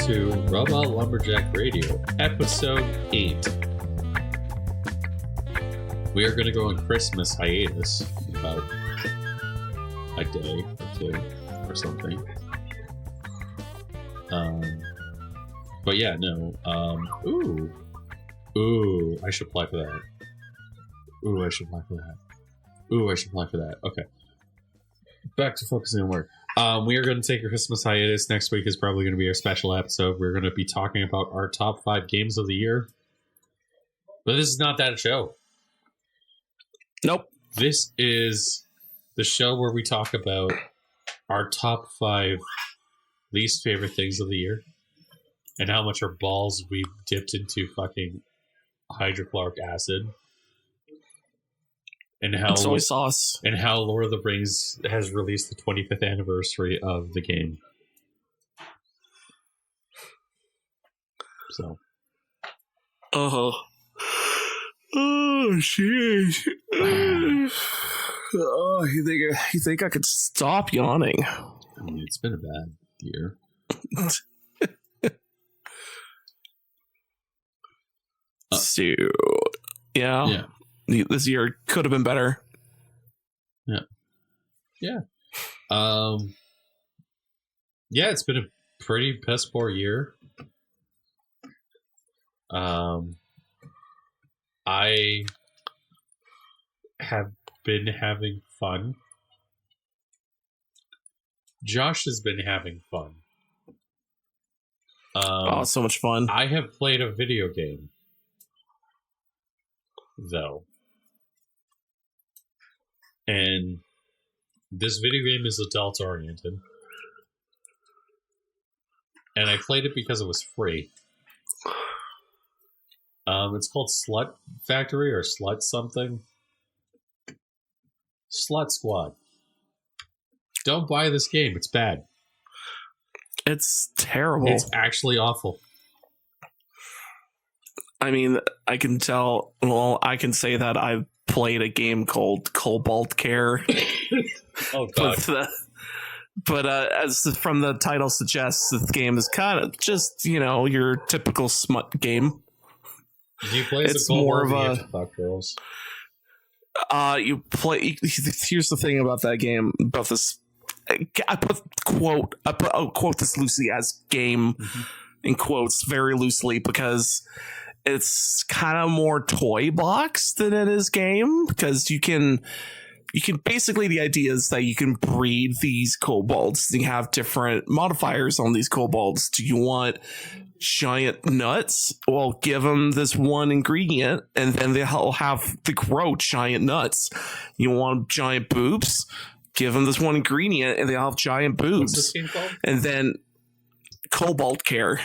to Robot Lumberjack Radio, episode 8. We are going to go on Christmas hiatus in about a day or two or something. But yeah, no. Ooh, I should apply for that. I should apply for that. Okay. Back to focusing on work. We are going to take a Christmas hiatus. Next week is probably going to be our special episode. We're going to be talking about our top 5 games of the year. But this is not that show. Nope. This is the show where we talk about our top 5 least favorite things of the year. And how much our balls we dipped into fucking hydrochloric acid. And how soy sauce. And how Lord of the Rings has released the 25th anniversary of the game. So. Oh shit. Oh, you think I could stop yawning? I mean, it's been a bad year. So, yeah. This year could have been better. Yeah. Yeah, it's been a pretty piss poor year. I have been having fun. Josh has been having fun. So much fun. I have played a video game, though. And this video game is adult-oriented. And I played it because it was free. It's called Slut Factory or Slut something. Slut Squad. Don't buy this game. It's bad. It's terrible. It's actually awful. I mean, I can tell. Well, I can say that I've played a game called Cobalt Care. Oh god! But as from the title suggests, this game is kind of just your typical smut game. Do you play as it's a more of a fuck girls? You play. Here's the thing about that game. About this, I'll quote this loosely as game in quotes very loosely because it's kind of more toy box than it is game, because you can basically, the idea is that you can breed these kobolds. You have different modifiers on these kobolds. Do you want giant nuts? Well, give them this one ingredient and then they'll have to grow giant nuts. You want giant boobs? Give them this one ingredient and they'll have giant boobs. What's this game called? And then Cobalt Care.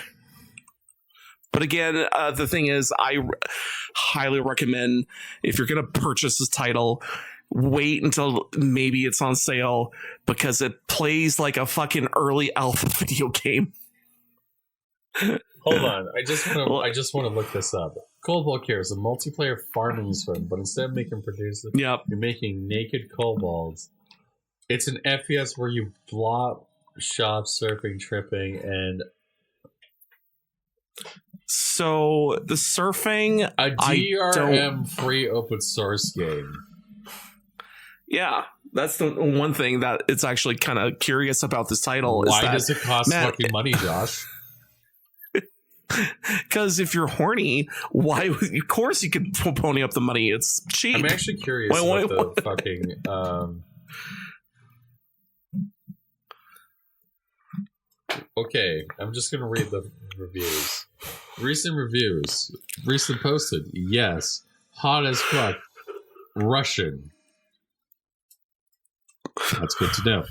But again, the thing is, I highly recommend, if you're going to purchase this title, wait until maybe it's on sale, because it plays like a fucking early alpha video game. Hold on, I just want to look this up. Cobalt Care is a multiplayer farming sim, but instead of making producers, you're making naked kobolds. It's an FPS where you block, shop, surfing, tripping, and so the surfing, a DRM free open source game. Yeah, that's the one thing that it's actually kind of curious about this title. Why does it cost fucking money, Josh? Because if you're horny, why? Of course you can pony up the money. It's cheap. I'm actually curious what the fucking. Okay, I'm just gonna read the reviews. Recent reviews. Recent posted. Yes. Hot as fuck. Russian. That's good to know.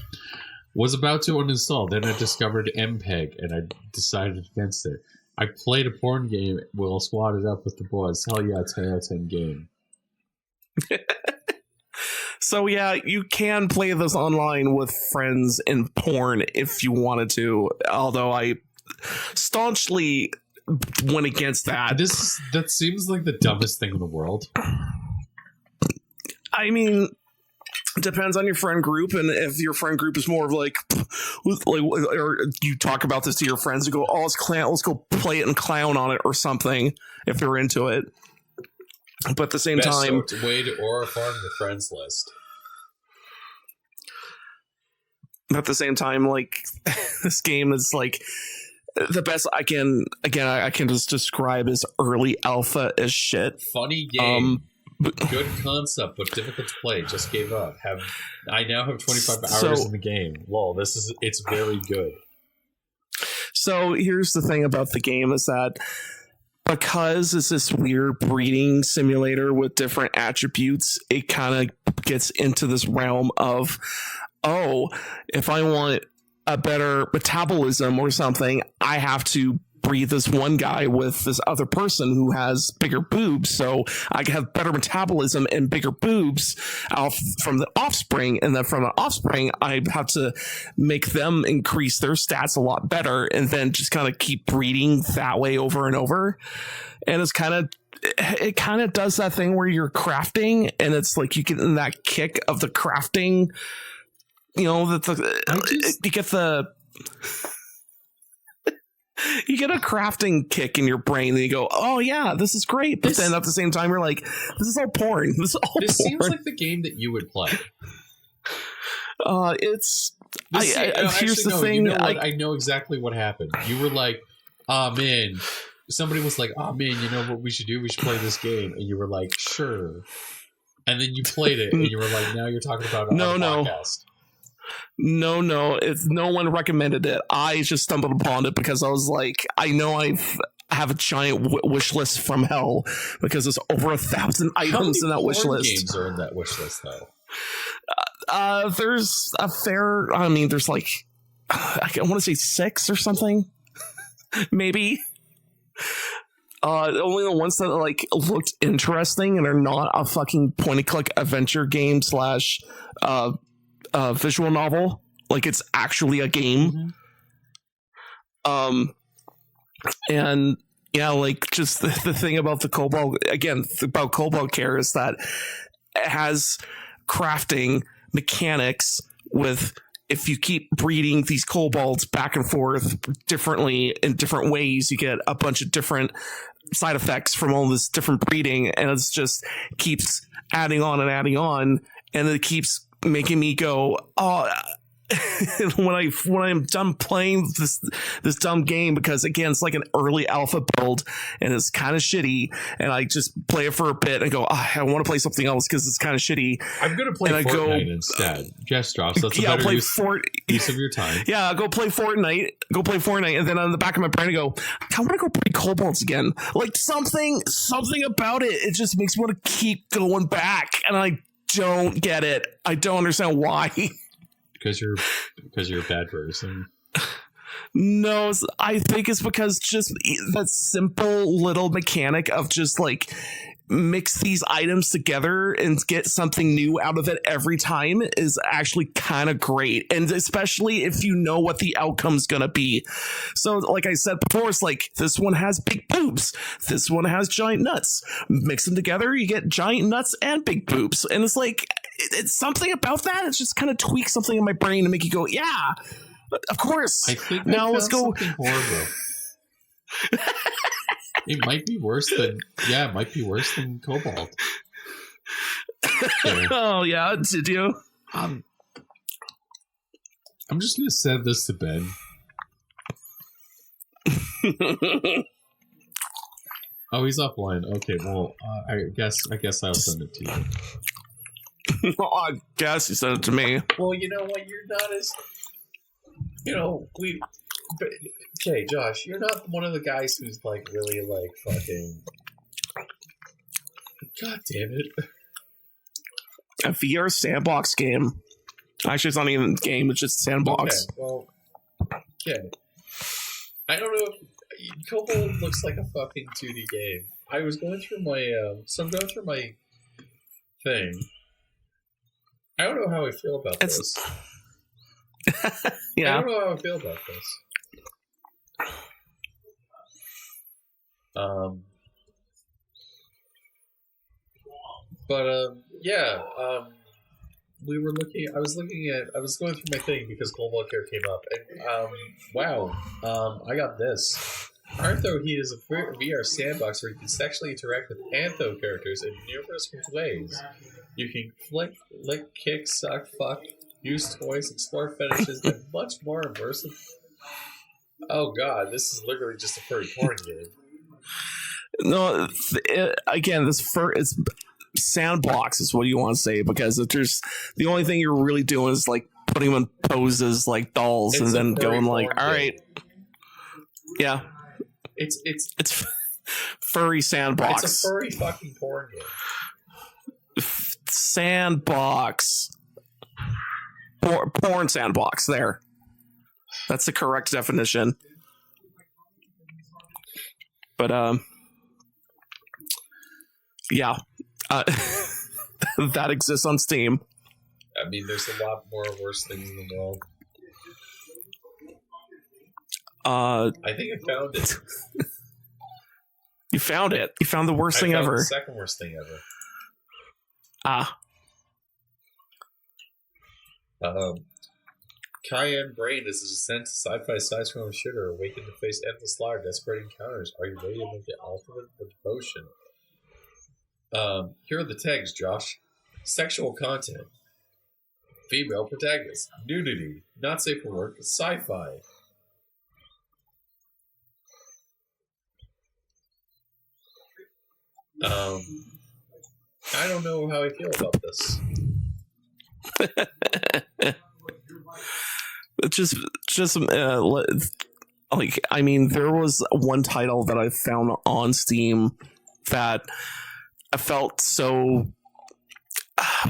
Was about to uninstall, then I discovered MPEG and I decided against it. I played a porn game while swatted up with the boys. Hell yeah, 10 out of 10 game. So yeah, you can play this online with friends in porn if you wanted to, although I staunchly went against that. That seems like the dumbest thing in the world. I mean, depends on your friend group, and if your friend group is more of like, or you talk about this to your friends and go, oh, let's go play it and clown on it or something if they're into it. But at the same time, way to Aura Farm the friends list. At the same time, like this game is like the best I can just describe as early alpha as shit. Funny game. Good concept, but difficult to play. Just gave up. I now have 25 hours in the game. Lol, it's very good. So here's the thing about the game is that because it's this weird breeding simulator with different attributes, it kind of gets into this realm of, oh, if I want a better metabolism or something, I have to breed this one guy with this other person who has bigger boobs, so I can have better metabolism and bigger boobs from the offspring, and then from the offspring I have to make them increase their stats a lot better, and then just kind of keep breeding that way over and over. And it kind of does that thing where you're crafting, and it's like you get in that kick of the crafting, you know, you get a crafting kick in your brain, and you go, "Oh yeah, this is great." But then at the same time, you're like, "This is all porn. This seems like the game that you would play." Here's the thing. You know what? I know exactly what happened. You were like, "Oh man," somebody was like, "Oh man, you know what we should do? We should play this game." And you were like, "Sure." And then you played it, and you were like, "Now you're talking about it on the podcast." No, it's no one recommended it. I just stumbled upon it because I was like, I know I have a giant wish list from hell because there's over 1,000 items in that wish list. Games are in that wish list though. There's a fair. I mean, there's like I want to say 6 or something, maybe. Only the ones that like looked interesting and are not a fucking point-and-click adventure game / visual novel, like it's actually a game. And yeah, like just the thing about the Cobalt, again, about Cobalt Care is that it has crafting mechanics with, if you keep breeding these kobolds back and forth differently in different ways, you get a bunch of different side effects from all this different breeding, and it's just keeps adding on, and it keeps making me go, oh, when I'm done playing this dumb game, because again, it's like an early alpha build and it's kind of shitty, and I just play it for a bit and go, oh, I want to play something else because it's kind of shitty. I'm gonna play Fortnite instead. Just drops. That's a better use of your time. Yeah, go play Fortnite, and then on the back of my brain I go, I want to go play Kobolds again. Like something about it just makes me want to keep going back, and I don't get it. I don't understand why. Because you're a bad person. No, I think it's because just that simple little mechanic of just like mix these items together and get something new out of it every time is actually kind of great. And especially if you know what the outcome's going to be. So like I said before, it's like this one has big boobs. This one has giant nuts. Mix them together, you get giant nuts and big boobs. And it's like, it's something about that. It's just kind of tweak something in my brain to make you go, yeah, of course. I think now let's go. Horrible. It might be worse than Cobalt. Yeah. Oh yeah, did you? I'm just gonna send this to Ben. Oh, he's offline. Okay, well, I guess I'll send it to you. Well, I guess you sent it to me. Well, you know what? You're not as, okay, Josh, you're not one of the guys who's like really like fucking. God damn it! A VR sandbox game. Actually, it's not even a game; it's just sandbox. Okay, well, okay. I don't know. Cobalt looks like a fucking 2D game. I was going through my I'm going through my thing. I don't know how I feel about this. Yeah. I don't know how I feel about this. I was going through my thing because Cold Blood Care came up, and wow, I got this. Artho Heat is a VR sandbox where you can sexually interact with Antho characters in numerous ways. You can flick, lick, kick, suck, fuck, use toys, explore fetishes, and much more immersive. Oh god, this is literally just a furry porn game. No, again, it's sandbox is what you want to say, because if there's the only thing you're really doing is like putting them in poses like dolls, and then going like, all right, yeah, it's furry sandbox. It's a furry fucking porn game. Sandbox, porn sandbox. There, that's the correct definition. But yeah. That exists on Steam. I mean, there's a lot more worse things in the world. I think I found it. You found it. You found the worst thing ever. The second worst thing ever. Cayenne Brain is a descent to sci-fi side-scrolling shooter, awakened to face endless slaughter, desperate encounters. Are you ready to make the ultimate with devotion? Here are the tags, Josh. Sexual content. Female protagonist. Nudity. Not safe for work. Sci-fi. I don't know how I feel about this. Like, I mean, there was one title that I found on Steam that I felt so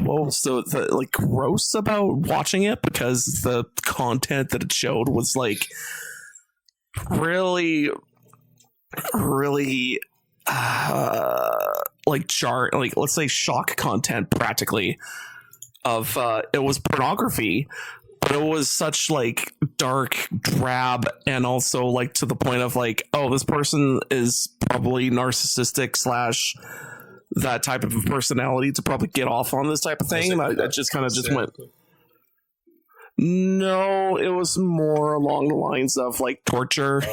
like gross about watching it, because the content that it showed was like really like like, let's say, shock content practically of it was pornography, but it was such like dark, drab, and also like to the point of like, oh, this person is probably narcissistic / that type of personality to probably get off on this type of thing. And I just kind of just went, no, it was more along the lines of like torture.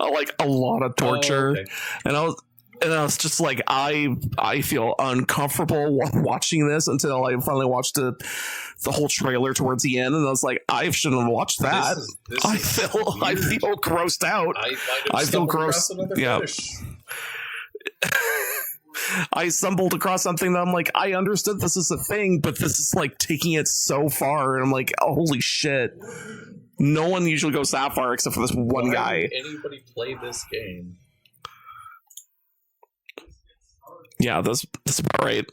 Like a lot of torture. Okay. And I was just like, I feel uncomfortable watching this until I finally watched the whole trailer towards the end, and I was like, I shouldn't have watched that. I feel grossed out. I feel gross. Yeah. I stumbled across something that I'm like, I understood this is a thing, but this is like taking it so far, and I'm like, holy shit. No one usually goes that far except for this one guy. Why would anybody play this game? Yeah, that's about right.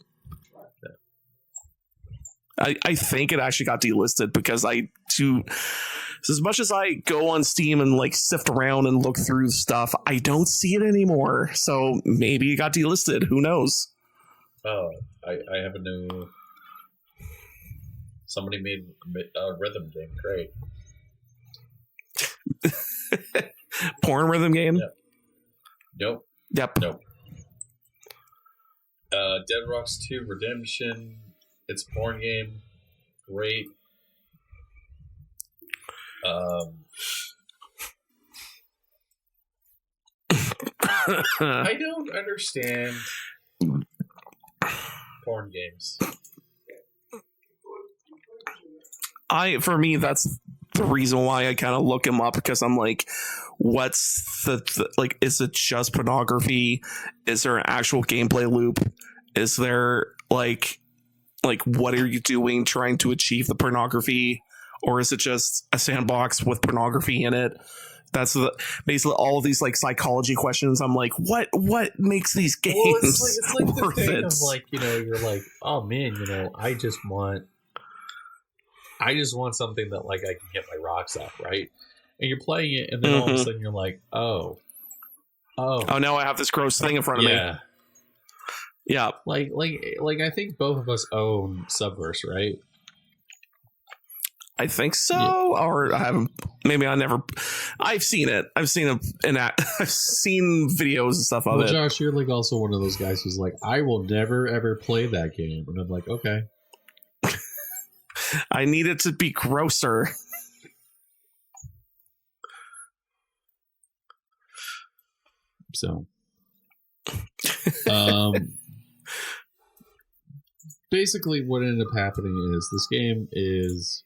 I think it actually got delisted because as much as I go on Steam and like sift around and look through stuff, I don't see it anymore. So maybe it got delisted. Who knows? Oh, I have a new. Somebody made a rhythm game. Great. Porn rhythm game? Yep. Nope. Yep. Nope. Dead Rocks 2 Redemption. It's a porn game. Great. I don't understand porn games. For me, that's the reason why I kind of look him up, because I'm like, what's the like, is it just pornography? Is there an actual gameplay loop? Is there like what are you doing trying to achieve the pornography? Or is it just a sandbox with pornography in it? That's basically all of these like psychology questions. I'm like, what makes these games it's like worth the thing it? of like, you're like, oh man, I just want something that like I can get my rocks off, right? And you're playing it, and then all of a sudden you're like, oh, now I have this gross thing in front of me. Yeah, like I think both of us own Subverse, right? I think so, or I haven't. Maybe I never. I've seen it. I've seen I've seen videos and stuff of it. Josh, you're like also one of those guys who's like, I will never ever play that game, and I'm like, okay. I need it to be grosser. So, basically, what ended up happening is this game is,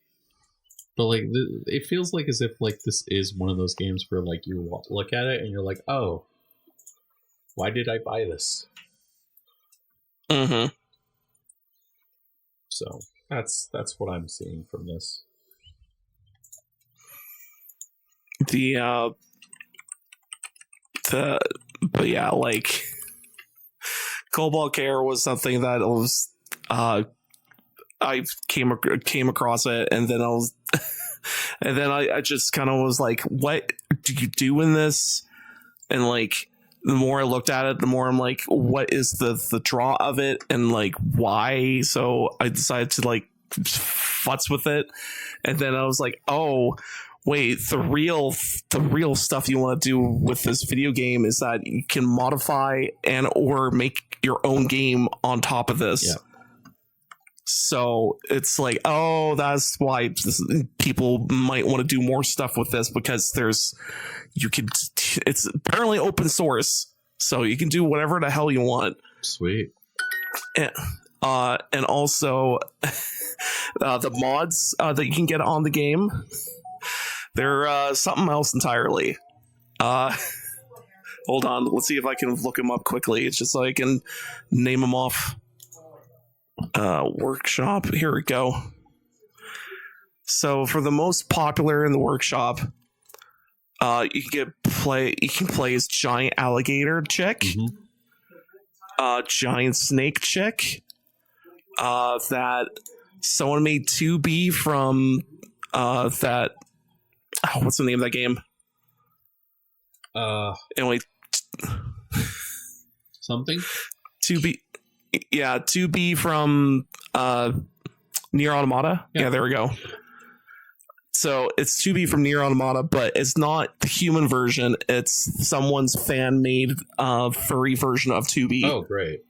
but like, it feels like as if like this is one of those games where like you look at it and you're like, oh, why did I buy this? Mm-hmm. So that's what I'm seeing from this. But yeah, like Cobalt Care was something that was I came across it, and then I just kind of was like, what do you do in this? And like the more I looked at it, the more I'm like, what is the draw of it, and like why? So I decided to like futz with it, and then I was like, oh wait, the real stuff you want to do with this video game is that you can modify and or make your own game on top of this. Yeah. So it's like, oh, that's why people might want to do more stuff with this, because it's apparently open source, so you can do whatever the hell you want. Sweet. And also the mods that you can get on the game, they're something else entirely. Hold on, let's see if I can look them up quickly. It's just so I can name them off. Workshop, here we go. So for the most popular in the workshop, you can play as giant alligator chick, giant snake chick, that someone made 2B from that. Oh, what's the name of that game? Anyway, something 2B. Yeah, 2B from Nier Automata. Yeah, there we go. So it's 2B from Nier Automata, but it's not the human version. It's someone's fan-made furry version of 2B. Oh, great.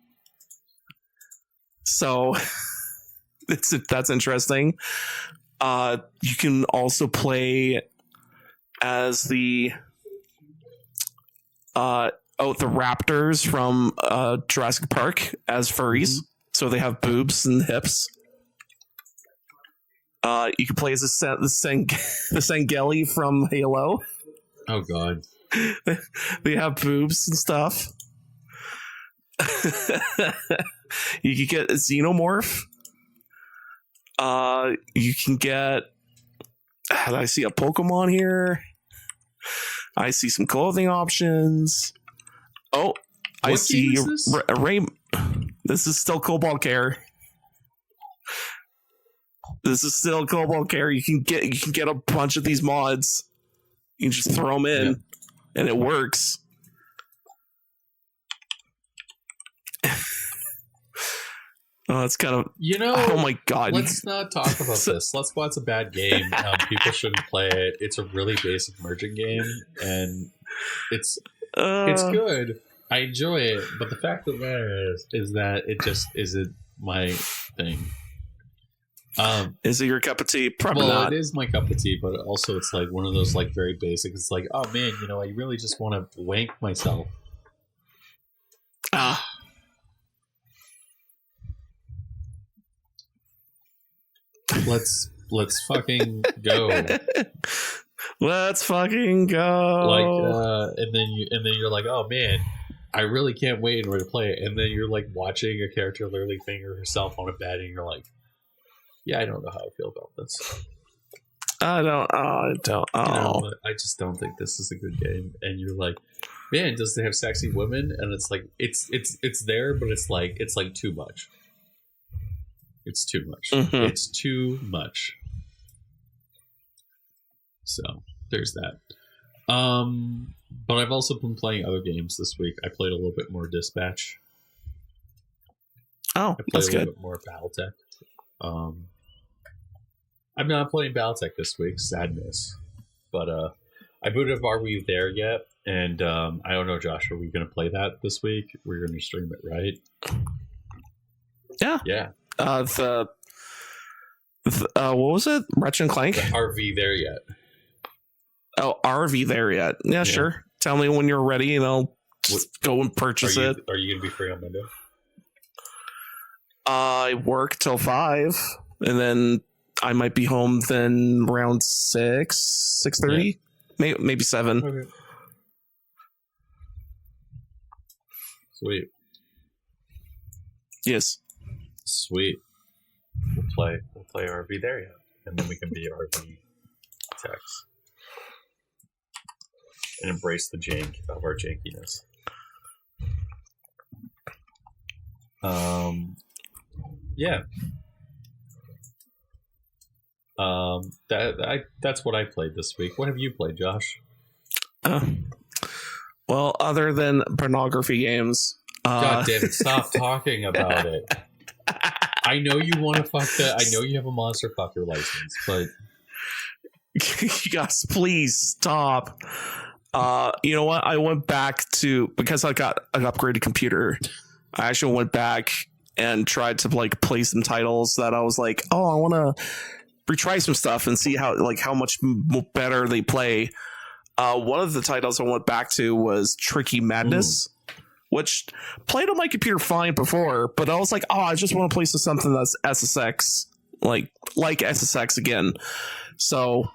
So that's interesting. You can also play as the raptors from Jurassic Park as furries. So they have boobs and hips. You can play as the Sangeli from Halo. Oh god. They have boobs and stuff. You can get a xenomorph. You can get... I see a Pokemon here. I see some clothing options. Oh, I see a Ray. This is still Cobalt Care. This is still Cobalt Care. You can get a bunch of these mods. You can just throw them in, and it works. Oh, it's kind of, oh my god. Let's not talk about this. Let's go. It's a bad game. People shouldn't play it. It's a really basic merging game, and it's good. I enjoy it, but the fact of the matter is that it just isn't my thing. Is it your cup of tea? Probably not. It is my cup of tea, but also it's like one of those like very basic. It's like, oh man, I really just want to wank myself. Let's fucking go. Let's fucking go. And then you're like, oh man, I really can't wait in order to play it. And then you're like watching a character literally finger herself on a bed, and you're like, yeah, I don't know how I feel about this. I just don't think this is a good game. And you're like, man, does it have sexy women? And it's like it's there, but it's like too much. It's too much. Mm-hmm. It's too much. So there's that. But I've also been playing other games this week. I played a little bit more Dispatch. Oh, that's good. A little bit more Battletech. I'm not playing Battletech this week. Sadness. But I booted up Are We There Yet? And I don't know, Josh, are we going to play that this week? We're going to stream it, right? Yeah. Yeah. What was it? Ratchet and Clank? The RV there yet? Oh, RV there yet? Yeah, sure. Tell me when you're ready, and I'll go and purchase it. Are you going to be free on Monday? I work till 5, and then I might be home then around 6:30, maybe 7. Okay. Sweet. Yes. Sweet. We'll play RV there yet, and then we can be RV techs and embrace the jank of our jankiness. Yeah. That's what I played this week. What have you played, Josh? Well, other than pornography games. God damn it! Stop talking about it. I know you want to fuck that. I know you have a monster fucker license, but you guys, please stop. You know what? I went back to, because I got an upgraded computer. I actually went back and tried to like play some titles that I was like, oh, I want to retry some stuff and see how much better they play. One of the titles I went back to was Tricky Madness, which played on my computer fine before, but I was like, oh, I just want to play something that's SSX, like SSX again. So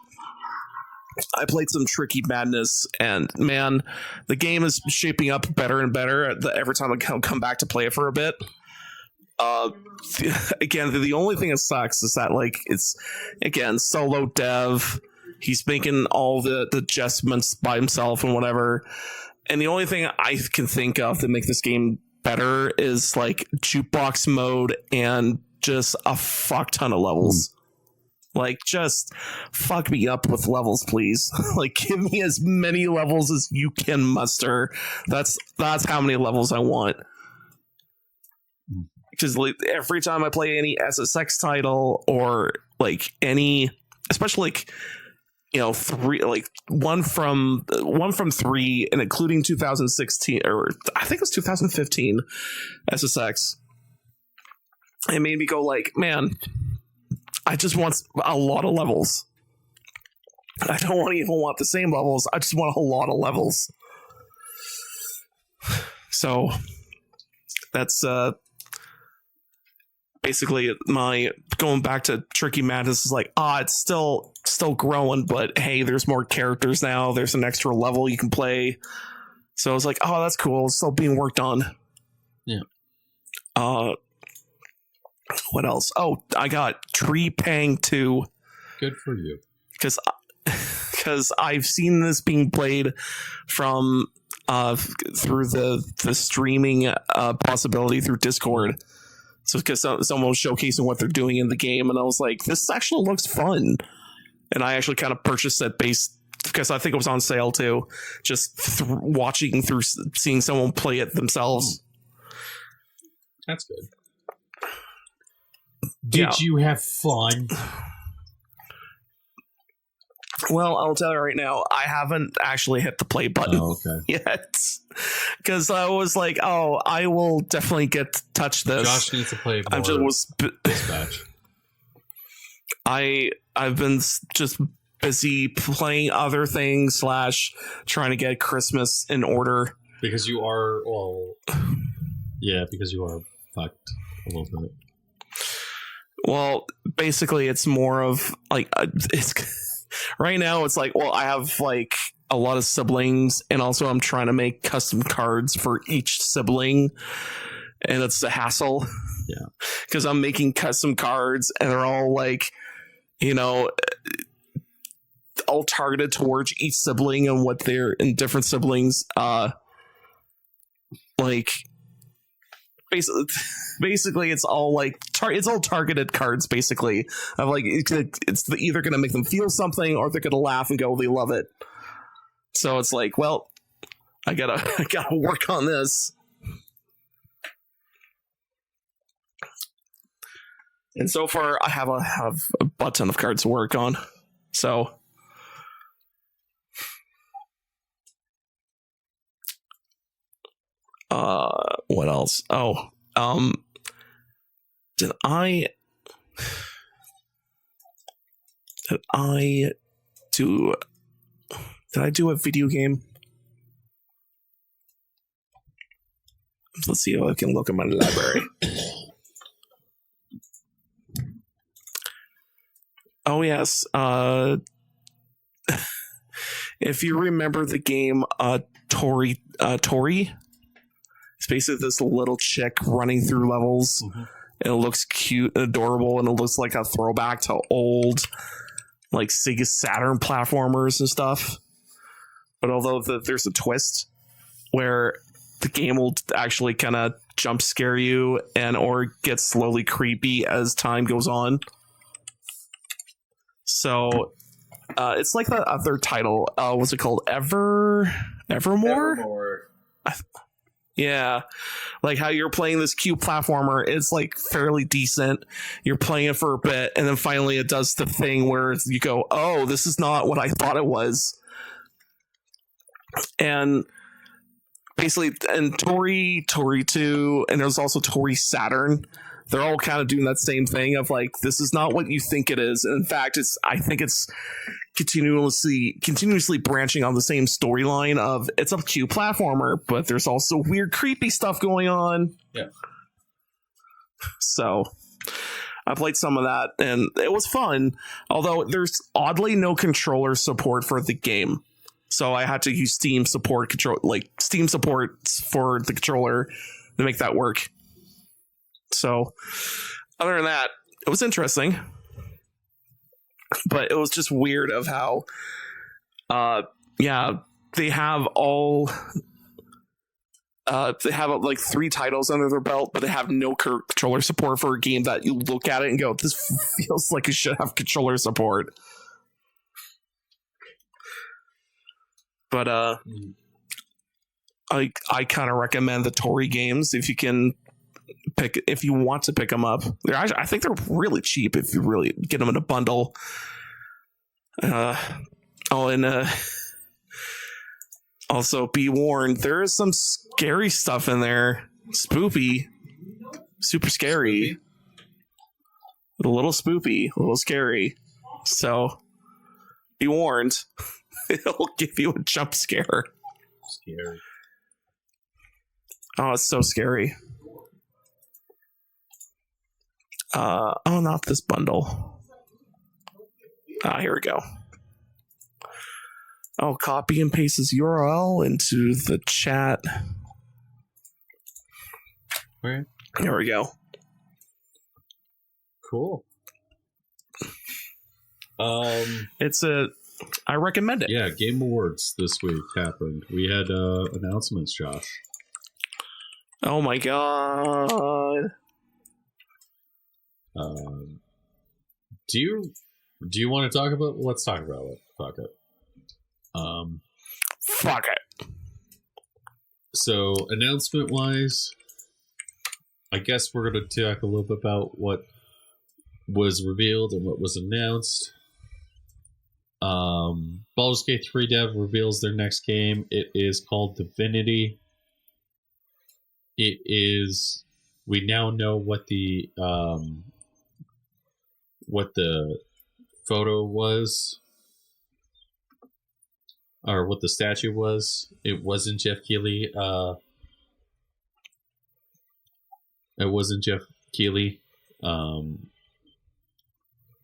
I played some Tricky Madness, and man, the game is shaping up better and better every time I come back to play it for a bit. Again, the only thing that sucks is that like it's again solo dev. He's making all the adjustments by himself and whatever. And the only thing I can think of to make this game better is like jukebox mode and just a fuck ton of levels. Like, just fuck me up with levels, please. Like, give me as many levels as you can muster. That's how many levels I want. Because like, every time I play any SSX title or like any, especially like, you know, one from 3 and including 2016 or I think it was 2015 SSX, it made me go like, man, I just want a lot of levels. I don't even want the same levels. I just want a lot of levels. So that's basically my going back to Tricky Madness is like, it's still growing, but hey, there's more characters now. There's an extra level you can play. So I was like, oh, that's cool. It's still being worked on. Yeah. What else? Oh, I got Tree Pang 2. Good for you. Because I've seen this being played from through the streaming possibility through Discord. So because someone was showcasing what they're doing in the game, and I was like, this actually looks fun. And I actually kind of purchased it based because I think it was on sale too. Just watching through, seeing someone play it themselves. That's good. Did you have fun? Well, I'll tell you right now, I haven't actually hit the play button yet. Because I was like, oh, I will definitely get to touch this. Josh needs to play more Dispatch. I've been just busy playing other things / trying to get Christmas in order. Because you are, because you are fucked a little bit. Well, basically, it's more of like it's right now. It's like, well, I have like a lot of siblings, and also I'm trying to make custom cards for each sibling, and it's a hassle. Yeah, because I'm making custom cards, and they're all like, you know, all targeted towards each sibling and what they're in different siblings. Like. Basically, it's all like it's all targeted cards. Basically, of like it's either going to make them feel something or they're going to laugh and go, they love it. So it's like, well, I gotta work on this. And so far, I have a butt ton of cards to work on. So. What else? Oh, did I Did I do a video game? Let's see if I can look at my library. Oh yes. If you remember the game Tori, it's basically this little chick running through levels. Mm-hmm. And it looks cute and adorable, and it looks like a throwback to old like Sega Saturn platformers and stuff. But although there's a twist where the game will actually kind of jump scare you and or get slowly creepy as time goes on. So it's like the other title. What's it called? Evermore? Yeah, like how you're playing this cute platformer. It's like fairly decent. You're playing it for a bit, and then finally it does the thing where you go, "Oh, this is not what I thought it was." And basically, and Tori 2, and there's also Tori Saturn. They're all kind of doing that same thing of like, this is not what you think it is. And in fact, I think it's continuously branching on the same storyline of it's a cute platformer, but there's also weird, creepy stuff going on. Yeah. So I played some of that, and it was fun. Although there's oddly no controller support for the game, so I had to use Steam support for the controller to make that work. So other than that, it was interesting, but it was just weird of how, they have like 3 titles under their belt, but they have no controller support for a game that you look at it and go, this feels like it should have controller support. But I kind of recommend the Tori games if you want to pick them up. I think they're really cheap if you really get them in a bundle. Also be warned, there is some scary stuff in there. Spoopy, super scary, a little spoopy, a little scary. So be warned, it'll give you a jump scare. Scary. Oh, it's so scary. Not this bundle. Here we go. I'll copy and paste this URL into the chat. Okay. Here we go. Cool. I recommend it. Yeah, Game Awards this week happened. We had announcements, Josh. Oh my god. Do you want to talk about? Let's talk about it. Fuck it. Fuck it. So, announcement wise, I guess we're going to talk a little bit about what was revealed and what was announced. Baldur's Gate 3 dev reveals their next game. It is called Divinity. We now know what the photo was, or what the statue was. It wasn't Jeff Keighley.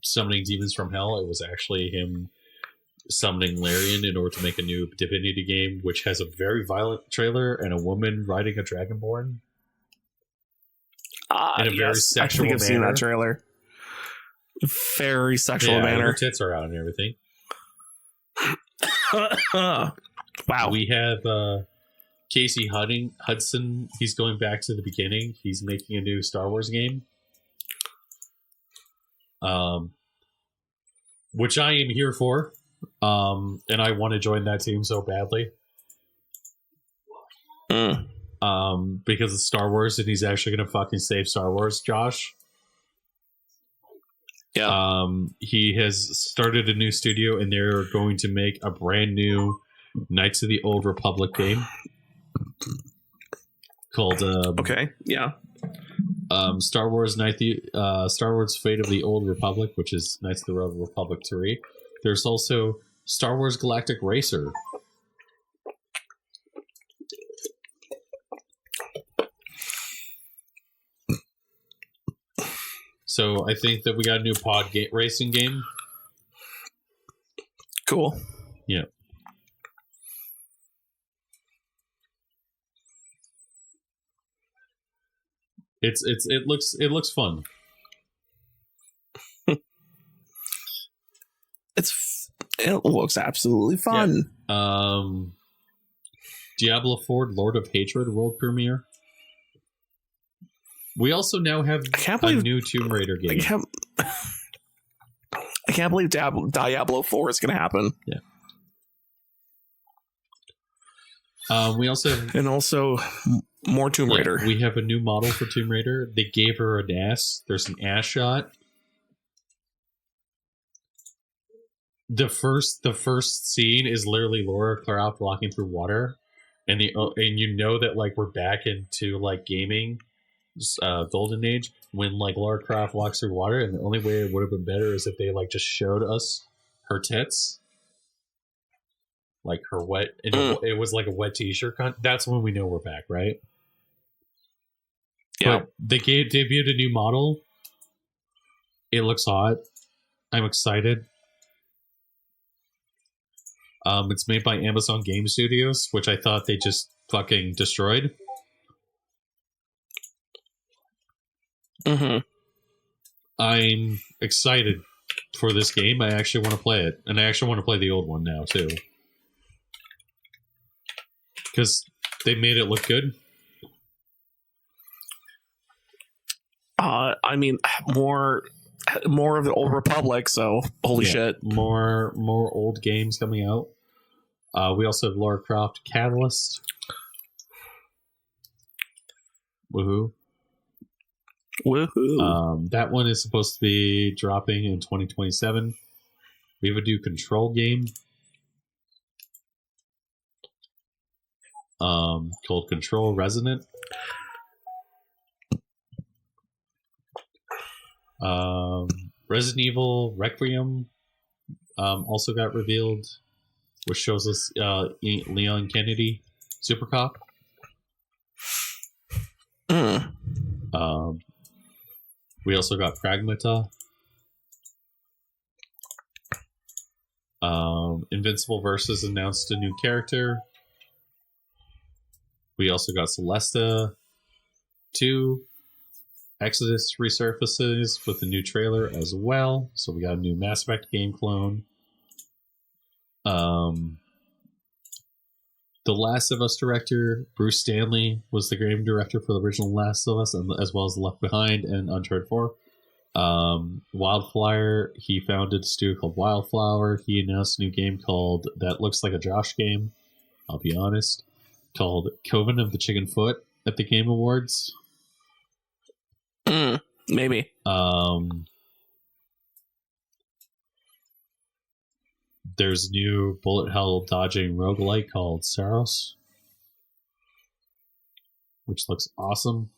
Summoning demons from hell. It was actually him summoning Larian in order to make a new Divinity game, which has a very violent trailer and a woman riding a dragonborn. In a very sexual manner. I think I've seen that trailer. Very sexual manner. Her tits are out and everything. Wow. We have Casey Hudson. He's going back to the beginning. He's making a new Star Wars game. Which I am here for. And I want to join that team so badly. Because it's Star Wars and he's actually going to fucking save Star Wars, Josh. Yeah. He has started a new studio and they're going to make a brand new Knights of the Old Republic game called okay, yeah. Star Wars Fate of the Old Republic, which is Knights of the Old Republic 3. There's also Star Wars Galactic Racer. So I think that we got a new racing game. Cool. Yeah. It looks fun. It looks absolutely fun. Yeah. Diablo 4 Lord of Hatred world premiere. We also now have a new Tomb Raider game. I can't believe Diablo 4 is going to happen. Yeah. We also have, and also more Tomb Raider. We have a new model for Tomb Raider. They gave her an ass. There's an ass shot. The first scene is literally Laura Croft walking through water, and you know that like we're back into like gaming, golden age when like Laura Croft walks through water, and the only way it would have been better is if they like just showed us her tits. Like her wet, and it was like a wet t-shirt. That's when we know we're back, right? Yeah. But they debuted a new model. It looks hot. I'm excited. It's made by Amazon Game Studios, which I thought they just fucking destroyed. Mm-hmm. I'm excited for this game. I actually want to play it, and I actually want to play the old one now too. Because they made it look good. I mean, more of the Old Republic. So holy shit, more old games coming out. We also have Lara Croft Catalyst. Woohoo! That one is supposed to be dropping in 2027. We have a new Control game. Called Control Resonant. Resident Evil Requiem also got revealed, which shows us Leon Kennedy, Super Cop. We also got Pragmata. Invincible Versus announced a new character. We also got Celesta 2. Exodus resurfaces with a new trailer as well. So we got a new Mass Effect game clone. The Last of Us director, Bruce Stanley, was the game director for the original Last of Us, as well as Left Behind and Uncharted 4. Wildfire, he founded a studio called Wildflower. He announced a new game that looks like a Josh game, I'll be honest, called Coven of the Chicken Foot at the Game Awards. Maybe. There's a new bullet hell dodging roguelike called Saros, which looks awesome.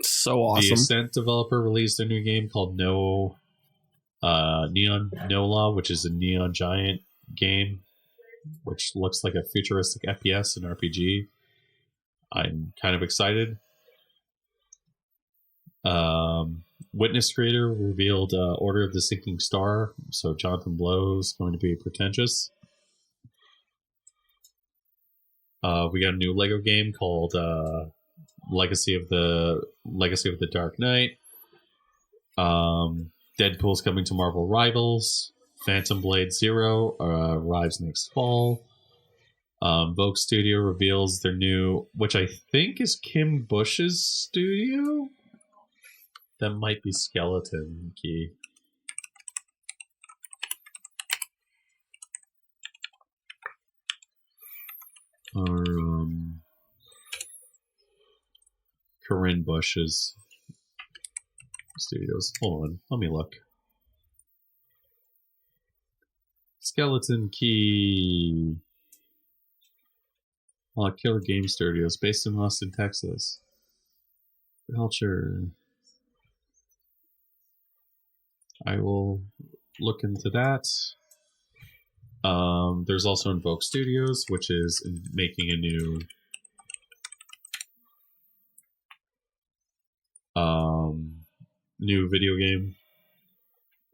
So awesome. The Ascent developer released a new game called Neon Nola, which is a Neon Giant game, which looks like a futuristic FPS and RPG. I'm kind of excited. Witness creator revealed Order of the Sinking Star, so Jonathan Blow is going to be pretentious. We got a new Lego game called Legacy of the Dark Knight. Deadpool's coming to Marvel Rivals. Phantom Blade Zero arrives next fall. Vogue Studio reveals their new, which I think is Kim Bush's studio. That might be Skeleton Key. Or Corinne Bush's studios. Hold on, let me look. Skeleton Key. Killer Game Studios, based in Austin, Texas. Culture. I will look into that. There's also Invoke Studios, which is making a new video game,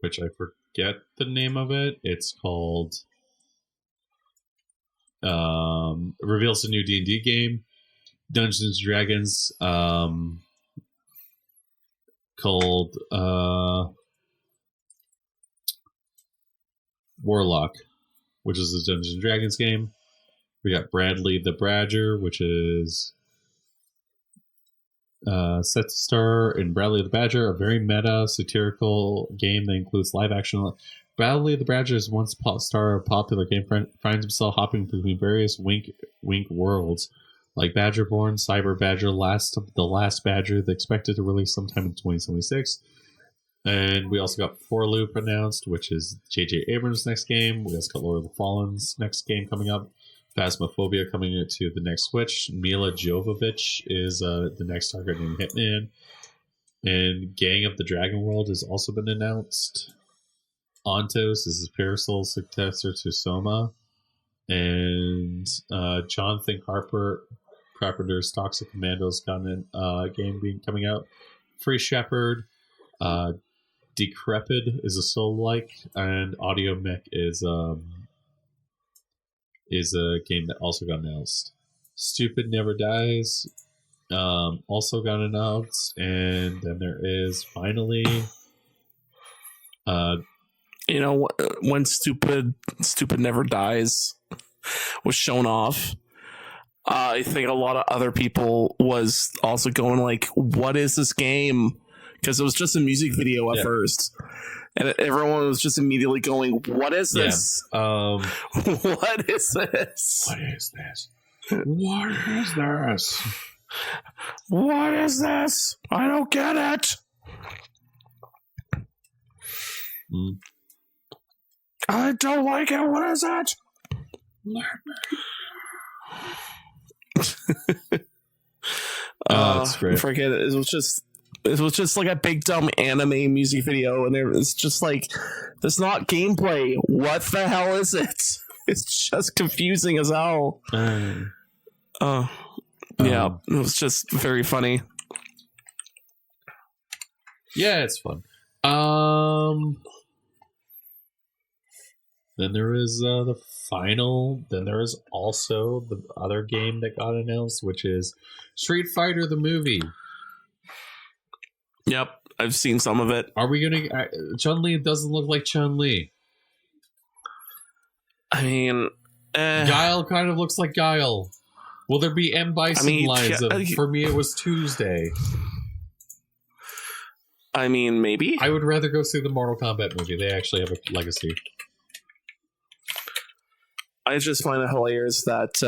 which I forget the name of it. It's called reveals a new D&D game, Dungeons & Dragons, called Warlock, which is a Dungeons & Dragons game. We got Bradley the Badger, which is set to star in Bradley the Badger, a very meta, satirical game that includes live action. Bradley the Badger is once star of a popular game, finds himself hopping between various wink worlds, like Badgerborn, Cyber Badger, The Last Badger, that's expected to release sometime in 2076. And we also got Four Loop announced, which is J.J. Abrams' next game. We also got Lord of the Fallen's next game coming up. Phasmophobia coming to the next Switch. Mila Jovovich is the next target in Hitman. And Gang of the Dragon World has also been announced. Ontos is his Parasol's successor to Soma. And Jonathan Carpenter's Toxic Commandos got a game coming out. Free Shepherd. Decrepit is a soul-like, and Audio Mech is a game that also got announced. Stupid Never Dies also got announced, and then there is finally when Stupid Never Dies was shown off, I think a lot of other people was also going like, what is this game? Because it was just a music video at first, and everyone was just immediately going, "What is this? What is this? What is this? What is this? What is this? I don't get it. I don't like it. What is it?" That's great. Forget it. It was just like a big dumb anime music video, and it's just like, there's not gameplay. What the hell is it? It's just confusing as hell. Yeah, it was just very funny. Yeah, it's fun. Then there is the final. Then there is also the other game that got announced, which is Street Fighter the movie. Yep, I've seen some of it. Are we gonna? Chun-Li doesn't look like Chun-Li. I mean, Guile kind of looks like Guile. Will there be M. Bison lines? For me, it was Tuesday. I mean, maybe. I would rather go see the Mortal Kombat movie. They actually have a legacy. I just find it hilarious that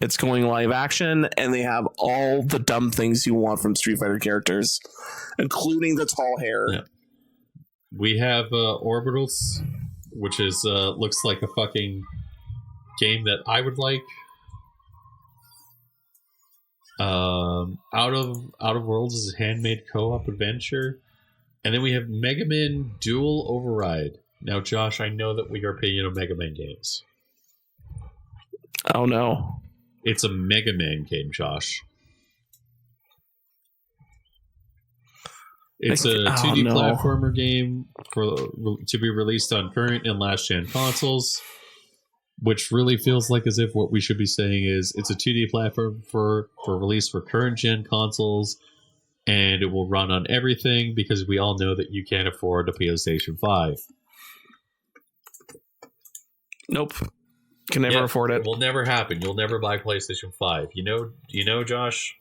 it's going live action, and they have all the dumb things you want from Street Fighter characters, including the tall hair. Yeah. We have Orbitals, which is looks like a fucking game that I would like. Out of Worlds is a handmade co-op adventure, and then we have Mega Man Dual Override. Now, Josh, I know that we are opinion of Mega Man games. Oh no. It's a Mega Man game, Josh. It's a 2D platformer game to be released on current and last gen consoles, which really feels like as if what we should be saying is it's a 2D platform for release for current gen consoles, and it will run on everything because we all know that you can't afford a PlayStation 5. Nope. Can never afford it. It will never happen. You'll never buy PlayStation 5. You know, Josh?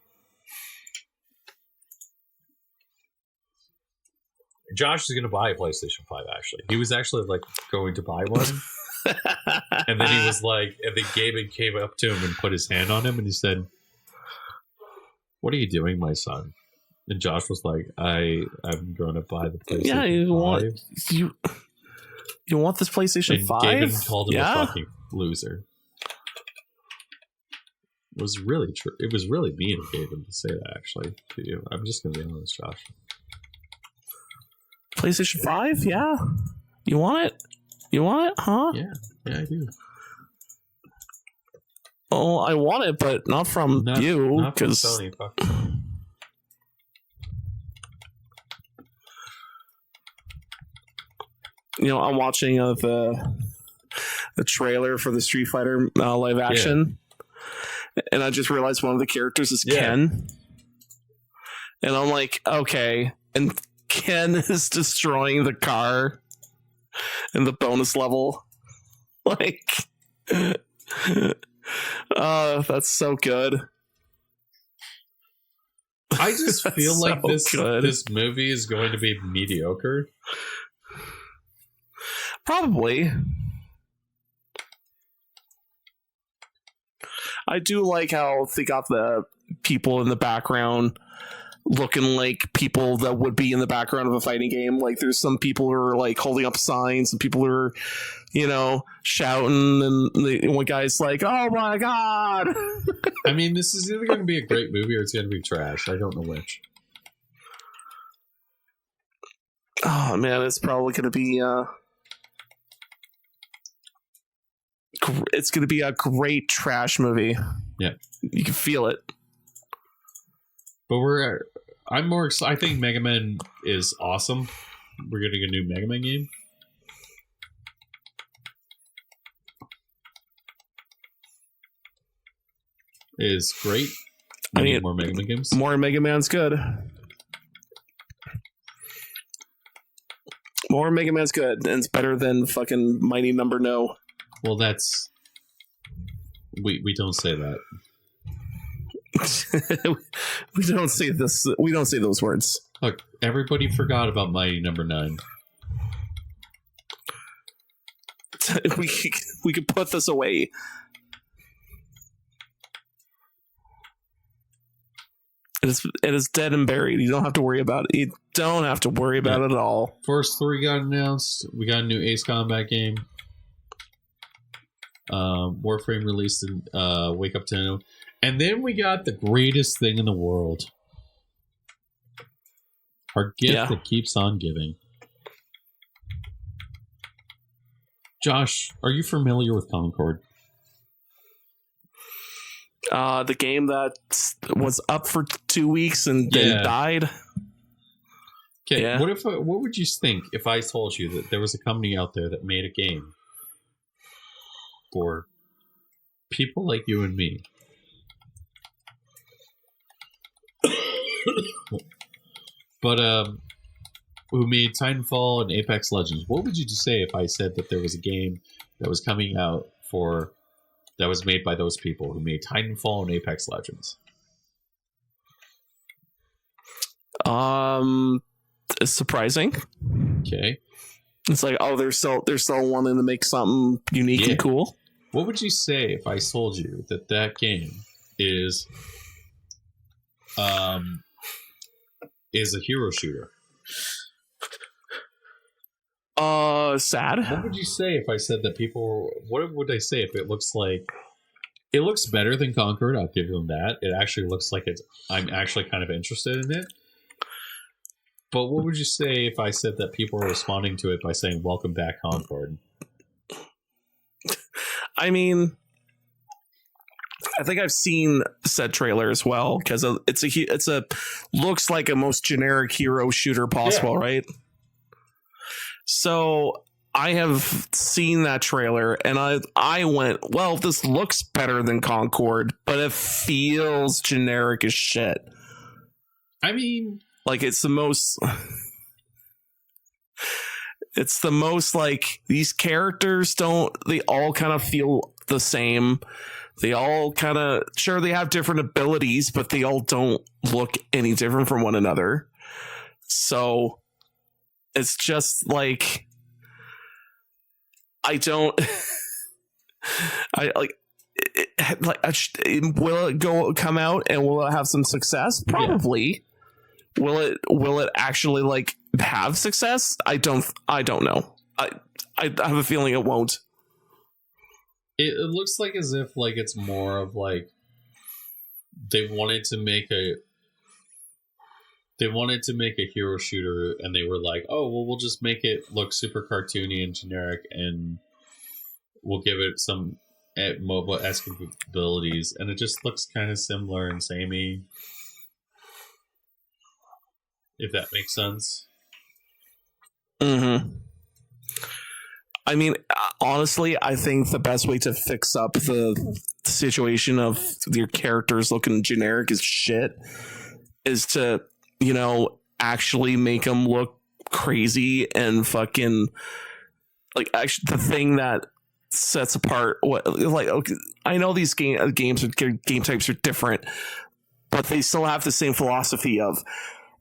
Josh is going to buy a PlayStation 5, actually. He was actually, going to buy one. And then he was like, and then Gaben came up to him and put his hand on him, and he said, "What are you doing, my son?" And Josh was like, I'm going to buy the PlayStation 5. Yeah, you want this PlayStation 5? Gaben called him a fucking loser. was really true. It was really mean of Gaben to say that, actually, to you. I'm just going to be honest, Josh. PlayStation 5? Yeah. You want it? You want it? Huh? Yeah, I do. Oh, I want it, but not from you. Not from Sony. Fuck. You know, I'm watching the trailer for the Street Fighter live action, and I just realized one of the characters is Ken, and I'm like, okay, and Ken is destroying the car in the bonus level, like, that's so good. I just feel like so this movie is going to be mediocre. Probably. I do like how they got the people in the background looking like people that would be in the background of a fighting game. Like, there's some people who are like holding up signs, and people who are, you know, shouting, and one guy's like, "Oh my god!" I mean, this is either going to be a great movie or it's going to be trash. I don't know which. Oh man, it's probably going to be. It's going to be a great trash movie. Yeah, you can feel it. But I'm more excited. I think Mega Man is awesome. We're getting a new Mega Man game. Is great. I need more Mega Man games. More Mega Man's good. More Mega Man's good, and it's better than fucking Mighty Number No. Well, that's we don't say that. We don't say this. We don't say those words. Look, everybody forgot about Mighty Number 9. We could put this away. It is dead and buried. You don't have to worry about it. You don't have to worry about it at all. Force 3 got announced. We got a new Ace Combat game. Warframe released in Wake Up Tenno. And then we got the greatest thing in the world. Our gift that keeps on giving. Josh, are you familiar with Concord? The game that was up for 2 weeks and then died. Okay, what would you think if I told you that there was a company out there that made a game for people like you and me? But who made Titanfall and Apex Legends? What would you say if I said that there was a game that was coming out that was made by those people who made Titanfall and Apex Legends? It's surprising. Okay. It's like, oh, they're still wanting to make something unique and cool. What would you say if I told you that game is a hero shooter? Sad. What would you say if I said that people? What would I say if it looks like? It looks better than Concord. I'll give them that. It actually looks like I'm actually kind of interested in it. But what would you say if I said that people are responding to it by saying "Welcome back, Concord"? I mean, I think I've seen said trailer as well, because it's a looks like a most generic hero shooter possible, right? So I have seen that trailer and I went, well, this looks better than Concord, but it feels generic as shit. I mean, like it's the most like these characters they all kind of feel the same. They all kind of, sure, they have different abilities, but they all don't look any different from one another. So it's just like, will it come out and will it have some success? Probably. Yeah. Will it actually like have success? I don't know. I have a feeling it won't. It looks like as if like it's more of like they wanted to make a hero shooter, and they were like, oh well, we'll just make it look super cartoony and generic, and we'll give it some MOBA-esque abilities, and it just looks kind of similar and samey, if that makes sense. Mm-hmm. I mean, honestly, I think the best way to fix up the situation of your characters looking generic as shit is to, actually make them look crazy and fucking, like, actually the thing that sets apart okay, I know these game types are different, but they still have the same philosophy of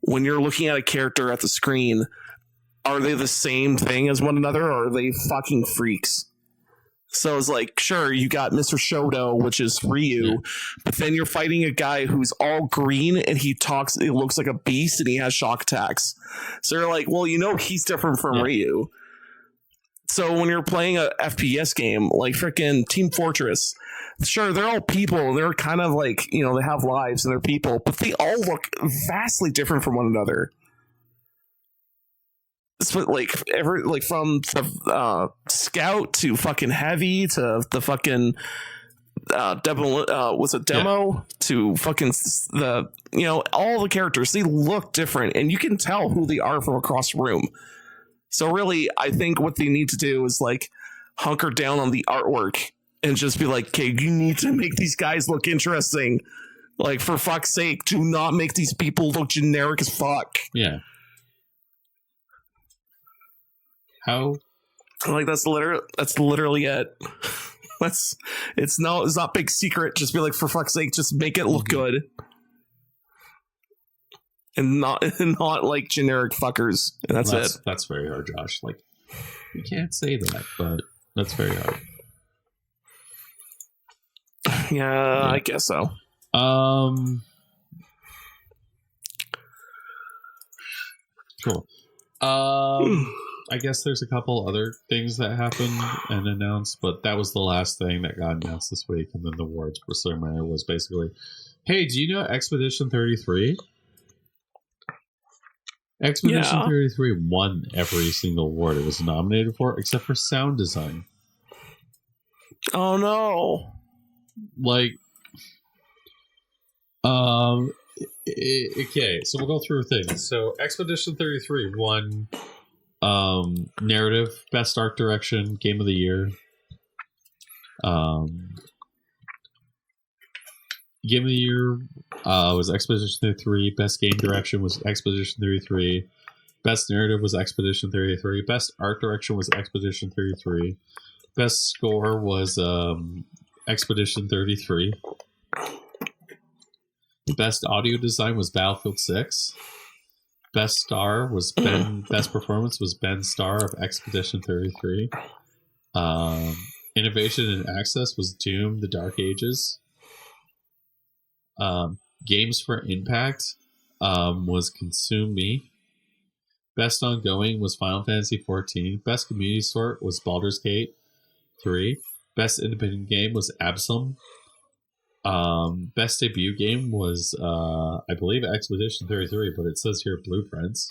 when you're looking at a character at the screen, are they the same thing as one another, or are they fucking freaks? So it's like, sure, you got Mr. Shoto, which is Ryu, but then you're fighting a guy who's all green and he looks like a beast and he has shock attacks. So you're like, well, he's different from Ryu. So when you're playing a FPS game like freaking Team Fortress, sure, they're all people. They're kind of like, they have lives and they're people, but they all look vastly different from one another. So like from the scout to fucking heavy to the fucking demo to fucking all the characters, they look different and you can tell who they are from across the room. So really, I think what they need to do is like hunker down on the artwork and just be like, okay, you need to make these guys look interesting. Like, for fuck's sake, do not make these people look generic as fuck. Yeah. How? Like, that's literally it. It's not big secret. Just be like, for fuck's sake, just make it look good. And not like generic fuckers. And that's it. That's very hard, Josh. Like, you can't say that, but that's very hard. Yeah, I guess so. Cool. I guess there's a couple other things that happened and announced, but that was the last thing that got announced this week. And then the awards ceremony was basically, hey, do you know Expedition 33? Expedition 33 won every single award it was nominated for, except for sound design. Oh no! Like, okay, so we'll go through things. So Expedition 33 won narrative, best art direction, game of the year. Game of the year was Expedition 33. Best game direction was Expedition 33. Best narrative was Expedition 33. Best art direction was Expedition 33. Best score was Expedition 33. Best audio design was Battlefield 6. Best star was Best performance was Ben Starr of Expedition 33. Innovation and access was Doom: The Dark Ages. Games for Impact was Consume Me. Best ongoing was Final Fantasy 14. Best community support was Baldur's Gate 3. Best independent game was Absalom. Best debut game was I believe Expedition 33, but it says here Blueprints,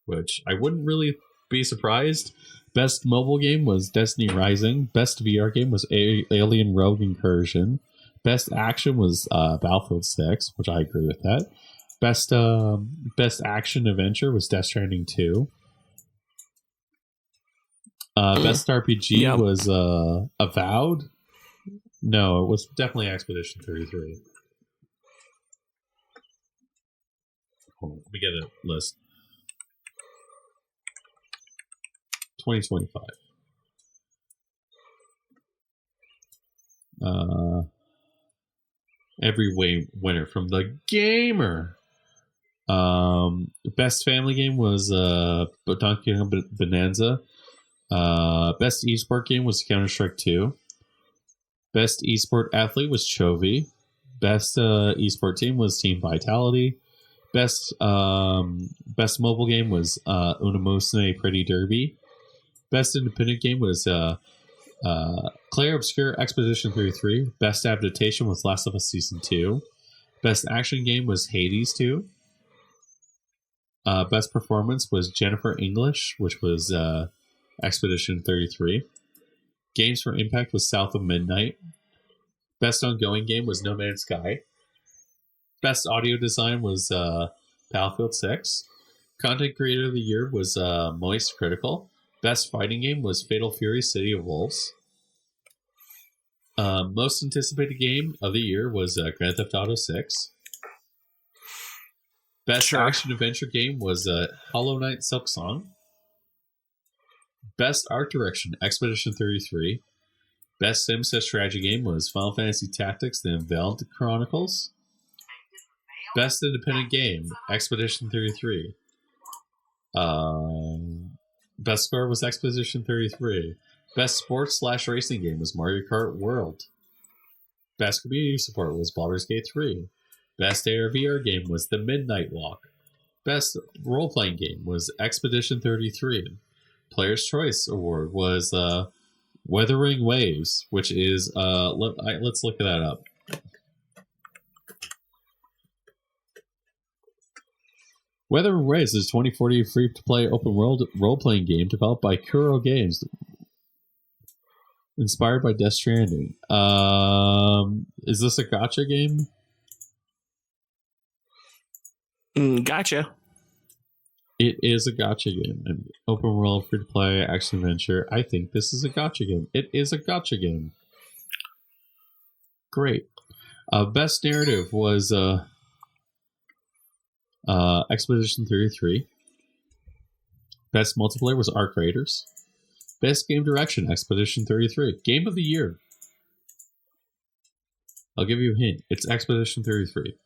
which I wouldn't really be surprised. Best mobile game was Destiny Rising. Best VR game was Alien Rogue Incursion. Best action was Battlefield 6, which I agree with that. Best action adventure was Death Stranding 2. Best RPG was Avowed. No, it was definitely Expedition 33. Hold on, let me get a list. 2025. Every winner from the gamer. Best family game was Donkey Kong Bonanza. Best esport game was Counter-Strike 2. Best esport athlete was Chovy. Best esport team was Team Vitality. Best mobile game was Unamosne Pretty Derby. Best independent game was Claire Obscure Expedition 33. Best adaptation was Last of Us Season 2. Best action game was Hades 2. Best performance was Jennifer English, which was Expedition 33. Games for Impact was South of Midnight. Best ongoing game was No Man's Sky. Best audio design was Battlefield 6. Content Creator of the Year was Moist Critical. Best fighting game was Fatal Fury City of Wolves. Most anticipated game of the year was Grand Theft Auto 6. Best action adventure game was Hollow Knight Silksong. Best art direction, Expedition 33. Best sim set strategy game was Final Fantasy Tactics: The Unveiled Chronicles. Best independent game, Expedition 33. Best score was Expedition 33. Best sports/racing game was Mario Kart World. Best community support was Baldur's Gate 3. Best AR/VR game was The Midnight Walk. Best role-playing game was Expedition 33. Player's Choice Award was Weathering Waves, which is let's look that up. Weathering Waves is a 2040 free-to-play open-world role-playing game developed by Kuro Games, inspired by Death Stranding. Is this a gacha game? Gotcha. It is a gacha game. An open world, free to play, action adventure. I think this is a gacha game. It is a gacha game. Great. Best narrative was Expedition 33. Best multiplayer was Arc Raiders. Best game direction, Expedition 33. Game of the year. I'll give you a hint. It's Expedition 33.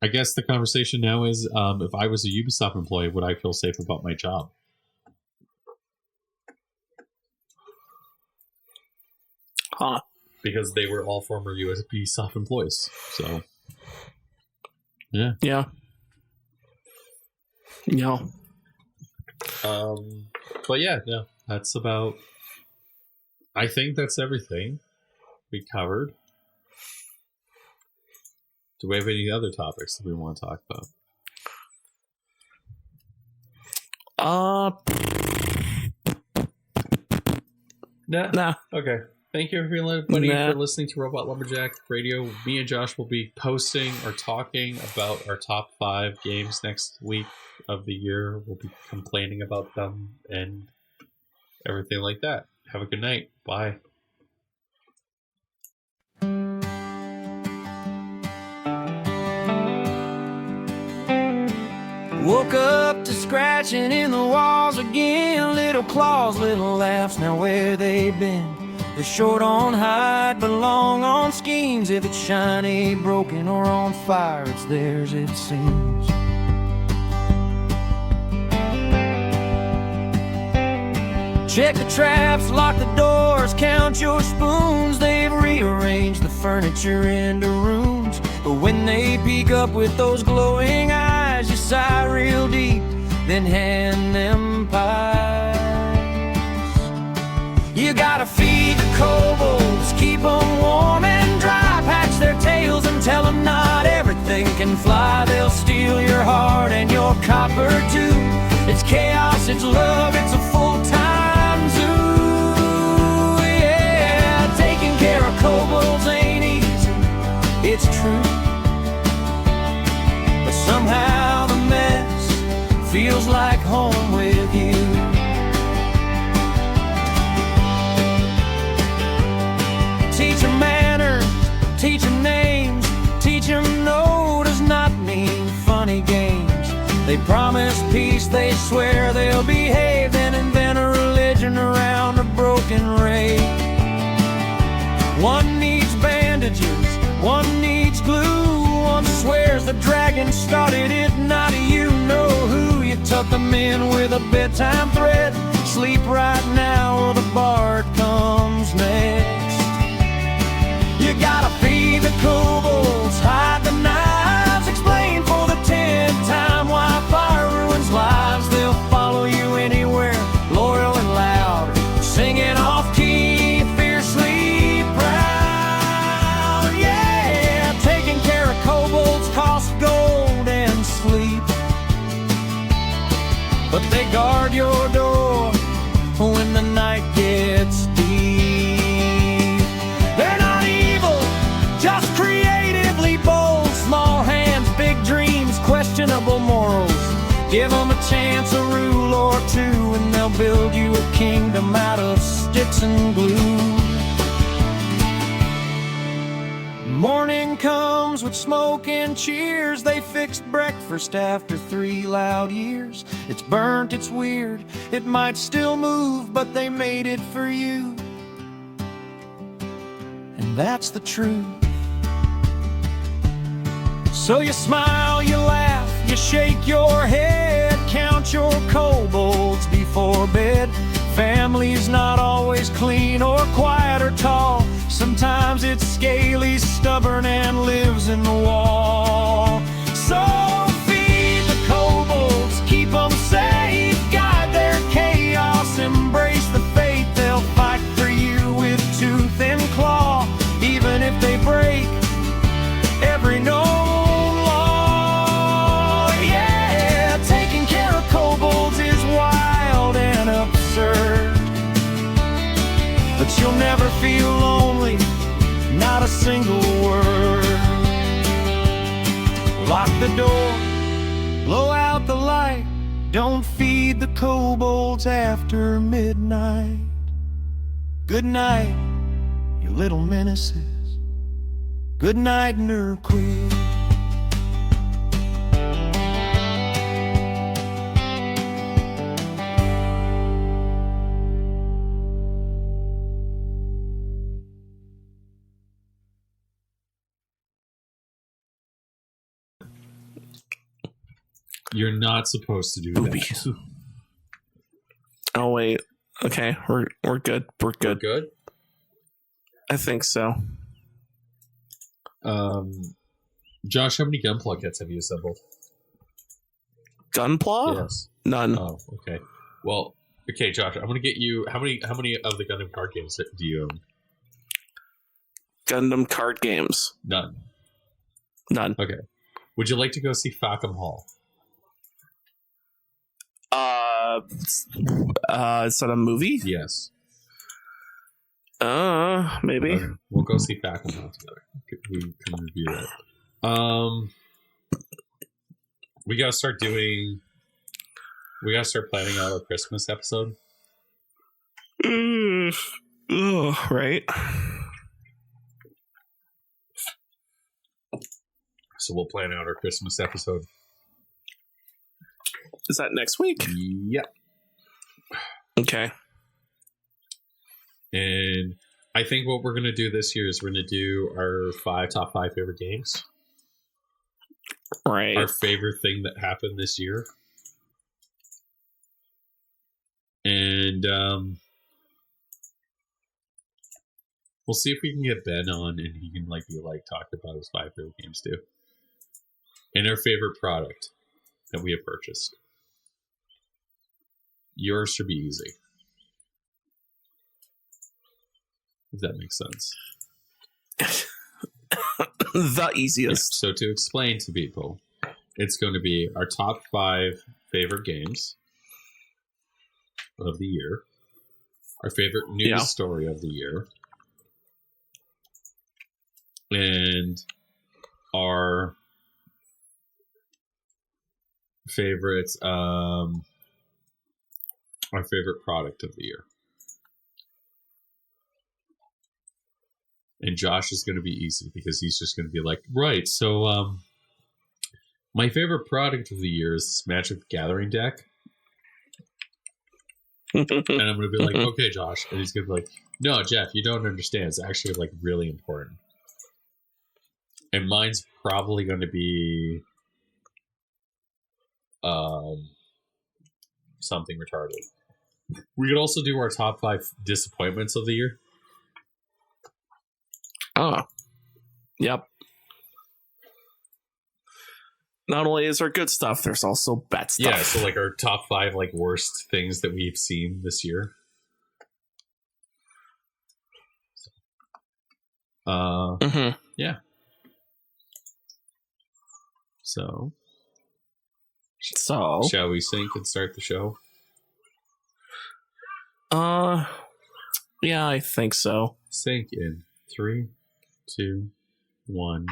I guess the conversation now is, if I was a Ubisoft employee, would I feel safe about my job? Huh. Because they were all former Ubisoft employees. So, yeah. Yeah. Yeah. But yeah, that's about... I think that's everything we covered. Do we have any other topics that we want to talk about? Nah. Okay. Thank you, everybody, for listening to Robot Lumberjack Radio. Me and Josh will be posting or talking about our top 5 games next week of the year. We'll be complaining about them and everything like that. Have a good night. Bye. Woke up to scratching in the walls again. Little claws, little laughs, now where they been? They're short on height, but long on schemes. If it's shiny, broken, or on fire, it's theirs, it seems. Check the traps, lock the doors, count your spoons. They've rearranged the furniture into rooms. But when they peek up with those glowing eyes, you sigh real deep, then hand them pies. You gotta feed the kobolds, keep them warm and dry. Patch their tails and tell them not everything can fly. They'll steal your heart and your copper too. It's chaos, it's love, it's a full-time zoo. Yeah, taking care of kobolds ain't easy, it's true. But somehow the mess feels like home with you. Teach them manners, teach them names, teach them no does not mean funny games. They promise peace, they swear they'll behave, then invent a religion around a broken rake. One needs bandages, one needs glue, one swears the dragon started it, not you know who. You tuck them in with a bedtime thread, sleep right now or the bard comes next. You gotta feed the kobolds, hide the knives, explain for the 10th time why fire ruins lives. They'll follow you anywhere Give them a chance, a rule or two, and they'll build you a kingdom out of sticks and glue. Morning comes with smoke and cheers. They fixed breakfast after 3 loud years. It's burnt, it's weird, it might still move, but they made it for you. And that's the truth. So you smile, you laugh, you shake your head, count your kobolds before bed. Family's not always clean or quiet or tall. Sometimes it's scaly, stubborn, and lives in the wall. So feed the kobolds, keep them safe, guide their chaos, embrace the faith. They'll fight for you with tooth and claw, even if they break every known law. Yeah, taking care of kobolds is wild and absurd, but you'll never feel lonely, not a single word. Lock the door, blow out the light, don't feed the kobolds after midnight. Good night, you little menaces. Good night, Nurquid. You're not supposed to do that. Oh wait. Okay, we're good. We're good. We're good? I think so. Josh, how many Gunpla kits have you assembled? Gunpla? Yes. None. Oh, okay. Well, okay, Josh, I'm gonna get you. How many of the Gundam card games do you own? Gundam card games. None. None. Okay. Would you like to go see Fackham Hall? Is that a movie? Yes. Maybe. Okay. We'll go see Fackham Hall together. We can review that. We gotta start planning out our Christmas episode. Right. So we'll plan out our Christmas episode. Is that next week? Yep. Okay. And I think what we're going to do this year is we're going to do our top five favorite games. Right. Our favorite thing that happened this year. And we'll see if we can get Ben on and he can talk about his 5 favorite games too. And our favorite product that we have purchased. Yours should be easy. If that makes sense. The easiest. Yeah, so to explain to people, it's going to be our top 5 favorite games of the year, our favorite news story of the year, and our favorite product of the year. And Josh is going to be easy because he's just going to be like, right, so my favorite product of the year is this Magic the Gathering deck. And I'm going to be like, okay, Josh. And he's going to be like, no, Jeff, you don't understand. It's actually really important. And mine's probably going to be something retarded. We could also do our top 5 disappointments of the year. Oh. Yep. Not only is there good stuff, there's also bad stuff. Yeah, so our top 5 worst things that we've seen this year. Yeah. So shall we sync and start the show? Yeah, I think so. Sync in 3, 2, 1.